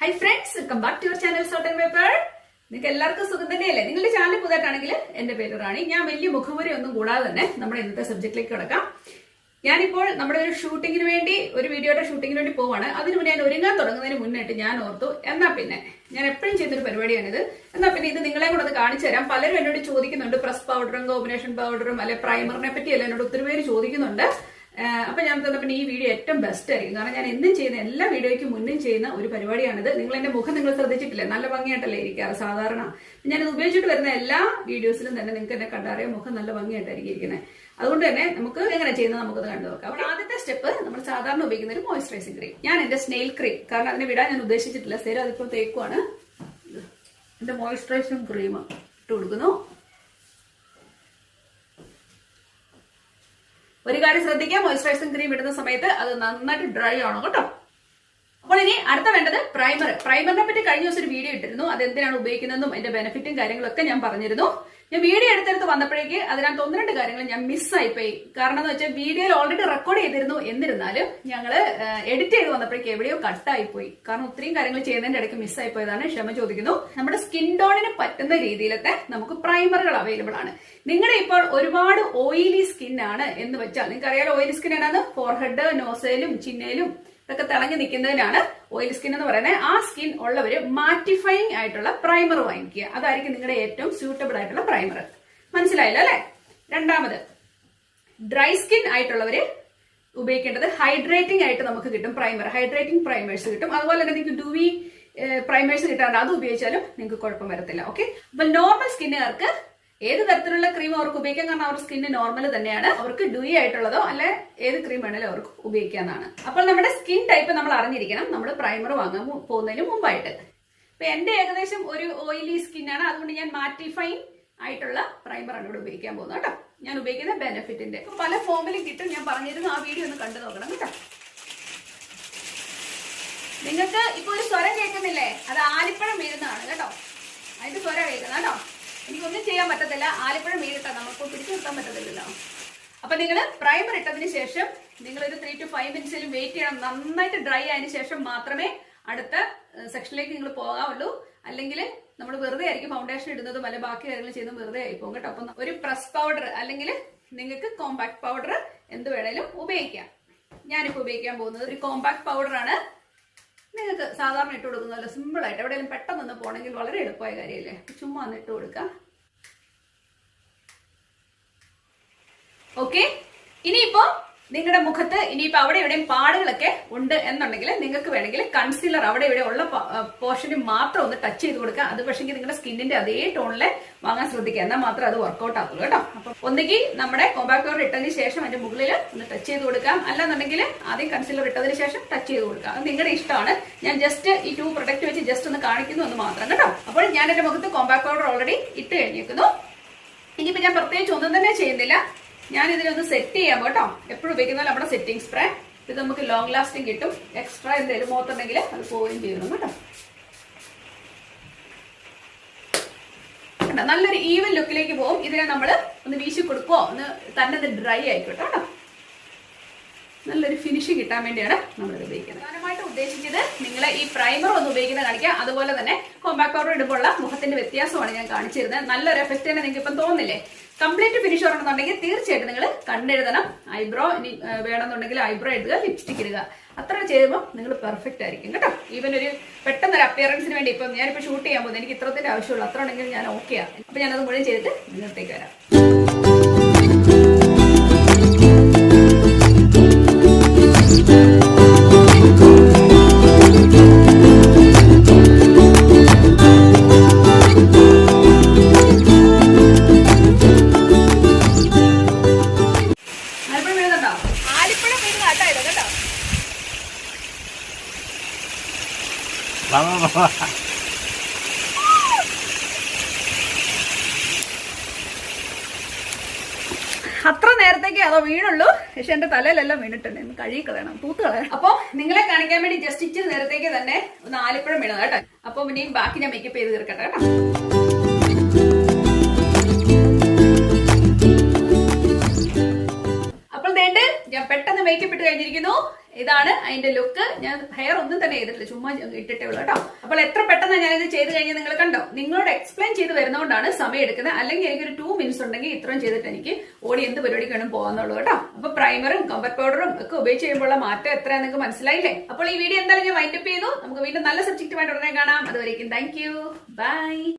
Hi friends, welcome back to your channel Salt and Pepper. നിങ്ങൾക്ക് എല്ലാവർക്കും സുഖം തന്നെയല്ലേ? നിങ്ങളുടെ ചാനൽ പുതിയതാണെങ്കിൽ എന്റെ പേര് റാണി. ഞാൻ വലിയ മുഖമുറി ഒന്നും കൂടാതെ തന്നെ നമ്മുടെ ഇന്നത്തെ സബ്ജക്റ്റിലേക്ക് കിടക്കാം. ഞാനിപ്പോൾ നമ്മുടെ ഒരു ഷൂട്ടിങ്ങിന് വേണ്ടി ഒരു വീഡിയോയുടെ ഷൂട്ടിങ്ങിന് വേണ്ടി പോവാണ്. അതിന് മുന്നേ ഞാൻ ഒരുങ്ങാൻ തുടങ്ങുന്നതിന് മുന്നായിട്ട് ഞാൻ ഓർത്തു എന്നാ പിന്നെ ഞാൻ എപ്പോഴും ചെയ്യുന്നൊരു പരിപാടിയാണിത്. എന്നാ പിന്നെ ഇത് നിങ്ങളെ കൂടെ ഒന്ന് കാണിച്ചു തരാം. പലരും എന്നോട് ചോദിക്കുന്നുണ്ട് പ്രസ് പൗഡറും കോമ്പിനേഷൻ പൗഡറും അല്ലെ പ്രൈമറിനെ പറ്റിയല്ല എന്നോട് ഒത്തിരി പേര് ചോദിക്കുന്നുണ്ട്. അപ്പൊ ഞാൻ തന്നെ ഈ വീഡിയോ ഏറ്റവും ബെസ്റ്റ് ആയിരിക്കും. കാരണം ഞാൻ എന്നും ചെയ്യുന്ന എല്ലാ വീഡിയോയ്ക്കും മുന്നും ചെയ്യുന്ന ഒരു പരിപാടിയാണിത്. നിങ്ങൾ എന്റെ മുഖം നിങ്ങൾ ശ്രദ്ധിച്ചിട്ടില്ലേ? നല്ല ഭംഗിയായിട്ടല്ലേ ഇരിക്കാറ് സാധാരണ. ഞാനിത് ഉപയോഗിച്ചിട്ട് വരുന്ന എല്ലാ വീഡിയോസിലും തന്നെ നിങ്ങൾക്ക് എന്നെ കണ്ടറിയാം മുഖം നല്ല ഭംഗിയായിട്ടായിരിക്കും ഇരിക്കുന്നത്. അതുകൊണ്ട് തന്നെ നമുക്ക് എങ്ങനെ ചെയ്യുന്നത് നമുക്കത് കണ്ടു നോക്കാം. അപ്പോൾ ആദ്യത്തെ സ്റ്റെപ്പ് നമ്മൾ സാധാരണ ഉപയോഗിക്കുന്ന ഒരു മോയ്സ്ചറൈസിംഗ് ക്രീം. ഞാൻ എന്റെ സ്നെയിൽ ക്രീം, കാരണം അതിനെ വിടാൻ ഞാൻ ഉദ്ദേശിച്ചിട്ടില്ല, സ്ഥിരം അതിപ്പോൾ തേക്കുവാണ്. എന്റെ മോയ്സ്ചറൈസിംഗ് ക്രീം ഇട്ട് കൊടുക്കുന്നു. ഒരു കാര്യം ശ്രദ്ധിക്കുക, മോയ്സ്ചറൈസിംഗ് ക്രീം ഇടുന്ന സമയത്ത് അത് നന്നായിട്ട് ഡ്രൈ ആവണം കേട്ടോ. അപ്പോൾ ഇനി അടുത്ത വേണ്ടത് പ്രൈമർ. പ്രൈമറിനെ പറ്റി കഴിഞ്ഞ ദിവസം ഒരു വീഡിയോ ഇട്ടിരുന്നു. അത് എന്തിനാണ് ഉപയോഗിക്കുന്നതെന്നും അതിന്റെ ബെനിഫിറ്റും കാര്യങ്ങളൊക്കെ ഞാൻ പറഞ്ഞിരുന്നു. ഞാൻ വീഡിയോ എടുത്തെടുത്ത് വന്നപ്പോഴേക്ക് അതിനകത്ത് 1-2 കാര്യങ്ങൾ ഞാൻ മിസ്സായിപ്പോയി. കാരണം എന്ന് വെച്ചാൽ വീഡിയോയിൽ ഓൾറെഡി റെക്കോർഡ് ചെയ്തിരുന്നു. എന്നിരുന്നാലും ഞങ്ങള് എഡിറ്റ് ചെയ്ത് വന്നപ്പോഴേക്ക് എവിടെയോ കട്ടായിപ്പോയി. കാരണം ഒത്തിരിയും കാര്യങ്ങൾ ചെയ്യുന്നതിന്റെ ഇടയ്ക്ക് മിസ്സായി പോയതാണ്. ക്ഷമ ചോദിക്കുന്നു. നമ്മുടെ സ്കിൻ ടോണിന് പറ്റുന്ന രീതിയിലത്തെ നമുക്ക് പ്രൈമറുകൾ അവൈലബിൾ ആണ്. നിങ്ങളുടെ ഇപ്പോൾ ഒരുപാട് ഓയിലി സ്കിൻ ആണ് എന്ന് വെച്ചാൽ, നിങ്ങൾക്ക് അറിയാലോ ഓയിലി സ്കിൻ ആണ് ഫോർഹെഡ്, നോസയിലും ചിന്നയിലും ഇതൊക്കെ തിളങ്ങി നിൽക്കുന്നതിനാണ് ഓയിൽ സ്കിൻ എന്ന് പറയുന്നത്. ആ സ്കിൻ ഉള്ളവര് മാറ്റിഫൈങ് ആയിട്ടുള്ള പ്രൈമർ വാങ്ങിക്കുക. അതായിരിക്കും നിങ്ങളുടെ ഏറ്റവും സ്യൂട്ടബിൾ ആയിട്ടുള്ള പ്രൈമർ. മനസ്സിലായില്ല അല്ലെ? രണ്ടാമത്, ഡ്രൈ സ്കിൻ ആയിട്ടുള്ളവര് ഉപയോഗിക്കേണ്ടത് ഹൈഡ്രേറ്റിംഗ് ആയിട്ട് നമുക്ക് കിട്ടും പ്രൈമർ. ഹൈഡ്രേറ്റിംഗ് പ്രൈമേഴ്സ് കിട്ടും. അതുപോലെ തന്നെ നിങ്ങൾക്ക് ഡൂവി പ്രൈമേഴ്സ് കിട്ടാറുണ്ട്. അത് ഉപയോഗിച്ചാലും നിങ്ങൾക്ക് കുഴപ്പം വരത്തില്ല. ഓക്കെ, അപ്പൊ നോർമൽ സ്കിന്നുകാർക്ക് ഏത് തരത്തിലുള്ള ക്രീം അവർക്ക് ഉപയോഗിക്കാം. കാരണം അവരുടെ സ്കിന്ന് നോർമൽ തന്നെയാണ്. അവർക്ക് ഡ്യൂയി ആയിട്ടുള്ളതോ അല്ലെ ഏത് ക്രീം വേണേലും അവർക്ക് ഉപയോഗിക്കാവുന്നതാണ്. അപ്പോൾ നമ്മുടെ സ്കിൻ ടൈപ്പ് നമ്മൾ അറിഞ്ഞിരിക്കണം നമ്മൾ പ്രൈമർ വാങ്ങാൻ പോകുന്നതിന് മുമ്പായിട്ട്. ഇപ്പൊ എന്റെ ഏകദേശം ഒരു ഓയിലി സ്കിന്നാണ്. അതുകൊണ്ട് ഞാൻ മാറ്റിഫൈങ് ആയിട്ടുള്ള പ്രൈമറാണ് ഇവിടെ ഉപയോഗിക്കാൻ പോകുന്നത് കേട്ടോ. ഞാൻ ഉപയോഗിക്കുന്ന ബെനിഫിറ്റിന്റെ പല ഫോമിലും കിട്ടും. ഞാൻ പറഞ്ഞിരുന്നു, ആ വീഡിയോ ഒന്ന് കണ്ടു നോക്കണം കേട്ടോ. നിങ്ങൾക്ക് ഇപ്പൊ ഒരു സ്വരം കേൾക്കുന്നില്ലേ? അത് ആലിപ്പഴം വീഴുന്നതാണ് കേട്ടോ. അതിന്റെ സ്വരം കേൾക്കുന്ന കേട്ടോ. എനിക്കൊന്നും ചെയ്യാൻ പറ്റത്തില്ല. ആലിപ്പഴം വീണിട്ടാ നമുക്ക് പിടിച്ചു നിർത്താൻ പറ്റത്തില്ലല്ലോ. അപ്പൊ നിങ്ങൾ പ്രൈമർ ഇട്ടതിന് ശേഷം നിങ്ങൾ ഒരു 3 to 5 മിനിറ്റ്സിലും വെയിറ്റ് ചെയ്യണം. നന്നായിട്ട് ഡ്രൈ ആയതിനു ശേഷം മാത്രമേ അടുത്ത സെക്ഷനിലേക്ക് നിങ്ങൾ പോകാവുള്ളൂ. അല്ലെങ്കിൽ നമ്മൾ വെറുതെ ആയിരിക്കും ഫൗണ്ടേഷൻ ഇടുന്നതും അല്ലെ ബാക്കി കാര്യങ്ങൾ ചെയ്യുന്നതും വെറുതെ ആയിപ്പോകും കേട്ടോ. അപ്പം ഒരു പ്രസ് പൗഡർ അല്ലെങ്കിൽ നിങ്ങൾക്ക് കോമ്പാക്ട് പൗഡർ എന്ത് വേണേലും ഉപയോഗിക്കാം. ഞാനിപ്പോ ഉപയോഗിക്കാൻ പോകുന്നത് ഒരു കോമ്പാക്ട് പൗഡർ ആണ്. നിങ്ങൾക്ക് സാധാരണ ഇട്ട് കൊടുക്കുന്നതല്ല, സിമ്പിൾ ആയിട്ട് എവിടെയെങ്കിലും പെട്ടെന്ന് പോകണമെങ്കിൽ വളരെ എളുപ്പമായ കാര്യമല്ലേ. ചുമ്മാ ഒന്ന് ഇട്ട് കൊടുക്കാം. ഓക്കെ, ഇനിയിപ്പോ നിങ്ങളുടെ മുഖത്ത് ഇനിയിപ്പോ അവിടെ ഇവിടെയും പാടുകളൊക്കെ ഉണ്ട് എന്നുണ്ടെങ്കിൽ നിങ്ങൾക്ക് വേണമെങ്കിൽ കൺസീലർ അവിടെ ഇവിടെ ഉള്ള പോർഷന് മാത്രം ഒന്ന് ടച്ച് ചെയ്ത് കൊടുക്കുക. അത് പക്ഷേ നിങ്ങളുടെ സ്കിന്നിന്റെ അതേ ടോണില് വാങ്ങാൻ ശ്രദ്ധിക്കുക. എന്നാൽ മാത്രം അത് വർക്ക്ഔട്ട് ആക്കുള്ളൂ കേട്ടോ. അപ്പൊ ഒന്നുകിൽ നമ്മുടെ കോമ്പാക്ട് പൗഡർ ഇട്ടതിന് ശേഷം അതിന്റെ മുകളിൽ ഒന്ന് ടച്ച് ചെയ്ത് കൊടുക്കാം. അല്ലെന്നുണ്ടെങ്കിൽ ആദ്യം കൺസീലർ ഇട്ടതിന് ശേഷം ടച്ച് ചെയ്ത് കൊടുക്കാം. അത് നിങ്ങളുടെ ഇഷ്ടമാണ്. ഞാൻ ജസ്റ്റ് ഈ 2 പ്രൊഡക്റ്റ് വെച്ച് ജസ്റ്റ് ഒന്ന് കാണിക്കുന്നു എന്ന് മാത്രം കേട്ടോ. അപ്പോൾ ഞാൻ എന്റെ മുഖത്ത് കോമ്പാക്ട് പൗഡർ ഓൾറെഡി ഇട്ട് കഴിഞ്ഞിരിക്കുന്നു. ഇനിയിപ്പോ ഞാൻ പ്രത്യേകിച്ച് ഒന്നും തന്നെ ചെയ്യുന്നില്ല. ഞാൻ ഇതിനൊന്ന് സെറ്റ് ചെയ്യാം കേട്ടോ. എപ്പോഴും ഉപയോഗിക്കുന്ന നമ്മുടെ സെറ്റിംഗ് സ്പ്രേ. ഇത് നമുക്ക് ലോങ് ലാസ്റ്റിംഗ് കിട്ടും. എക്സ്ട്രാ എന്തെങ്കിലും മുഖത്തുണ്ടെങ്കിൽ അത് പോവുകയും ചെയ്യണം കേട്ടോ. നല്ലൊരു ഈവൻ ലുക്കിലേക്ക് പോകും. ഇതിനെ നമ്മൾ ഒന്ന് വീശി കൊടുക്കുവോ ഒന്ന് തന്നെ ഡ്രൈ ആയിക്കോട്ടെ കേട്ടോ. നല്ലൊരു ഫിനിഷ് കിട്ടാൻ വേണ്ടിയാണ് നമ്മളിത് ഉപയോഗിക്കുന്നത്. പ്രധാനമായിട്ട് ഉദ്ദേശിച്ചത് നിങ്ങൾ ഈ പ്രൈമർ ഒന്ന് ഉപയോഗിക്കുന്നത് കാണിക്കുക. അതുപോലെ തന്നെ കോമ്പാക്ട് പൗഡർ ഇടുമ്പോൾ ഉള്ള മുഖത്തിന്റെ വ്യത്യാസമാണ് ഞാൻ കാണിച്ചിരുന്നത്. നല്ലൊരു എഫക്റ്റ് തന്നെ നിങ്ങൾക്ക് ഇപ്പം തോന്നില്ലേ? കംപ്ലീറ്റ് ഫിനിഷ് വരണമെന്നുണ്ടെങ്കിൽ തീർച്ചയായിട്ടും നിങ്ങൾ കണ്ണെഴുതണം. ഐബ്രോ ഇനി വേണമെന്നുണ്ടെങ്കിൽ ഐബ്രോ എഴുതുക, ലിപ്സ്റ്റിക് ഇടുക. അത്ര ചെയ്യുമ്പോൾ നിങ്ങൾ പെർഫെക്റ്റ് ആയിരിക്കും കേട്ടോ. ഈവൻ ഒരു പെട്ടെന്നൊരു അപ്പിയറൻസിന് വേണ്ടി ഇപ്പം ഞാനിപ്പോൾ ഷൂട്ട് ചെയ്യാൻ പോകുന്നത് എനിക്ക് ഇത്രത്തിന്റെ ആവശ്യമുള്ളൂ. അത്ര ഉണ്ടെങ്കിൽ ഞാൻ ഓക്കെയാണ്. അപ്പൊ ഞാനത് മുഴുവൻ ചെയ്തിട്ട് നിങ്ങൾത്തേക്ക് വരാം. അത്ര നേരത്തേക്ക് അതോ വീണുള്ളൂ. പക്ഷെ എന്റെ തലയിലെല്ലാം വീണിട്ടുണ്ട്. ഇന്ന് കഴുകിക്കളയണം, തൂത്തുകളയണം. അപ്പൊ നിങ്ങളെ കാണിക്കാൻ വേണ്ടി ജസ്റ്റ് ഇച്ചിരി നേരത്തേക്ക് തന്നെ ഒന്ന് ആലിപ്പഴം വീണത് കേട്ടോ. അപ്പൊ ഇനിയും ബാക്കി ഞാൻ മേക്കപ്പ് ചെയ്ത് തീർക്കട്ടെ കേട്ടോ. അപ്പോൾ ഞാൻ പെട്ടെന്ന് മേക്കപ്പ് ഇട്ട് കഴിഞ്ഞിരിക്കുന്നു. ഇതാണ് അതിന്റെ ലുക്ക്. ഞാൻ ഹെയർ ഒന്നും തന്നെ ചെയ്തിട്ടില്ല, ചുമ്മാ ഇട്ടിട്ടേ ഉള്ളൂ കേട്ടോ. അപ്പോൾ എത്ര പെട്ടെന്ന് ഞാൻ ഇത് ചെയ്ത് കഴിഞ്ഞാൽ നിങ്ങൾ കണ്ടോ. നിങ്ങളോട് എക്സ്പ്ലെയിൻ ചെയ്ത് വരുന്നതുകൊണ്ടാണ് സമയം എടുക്കുന്നത്. അല്ലെങ്കിൽ എനിക്കൊരു 2 മിനിറ്റ്സ് ഉണ്ടെങ്കിൽ ഇത്രയും ചെയ്തിട്ട് എനിക്ക് ഓടി എന്ത് പരിപാടിക്ക് വേണം പോകാന്നുള്ളൂ കേട്ടോ. അപ്പൊ പ്രൈമറും കോമ്പാക്ട് പൗഡറും ഒക്കെ ഉപയോഗിച്ച് കഴിയുമ്പോഴുള്ള മാറ്റം എത്രയാണെന്ന് നിങ്ങൾക്ക് മനസ്സിലായില്ലേ? അപ്പോൾ ഈ വീഡിയോ എന്തായാലും ഞാൻ വൈൻഡപ്പ് ചെയ്തു. നമുക്ക് വീണ്ടും നല്ല സബ്ജക്റ്റുമായിട്ട് ഉടനെ കാണാം. അതുവരേക്കും താങ്ക് യു, ബൈ.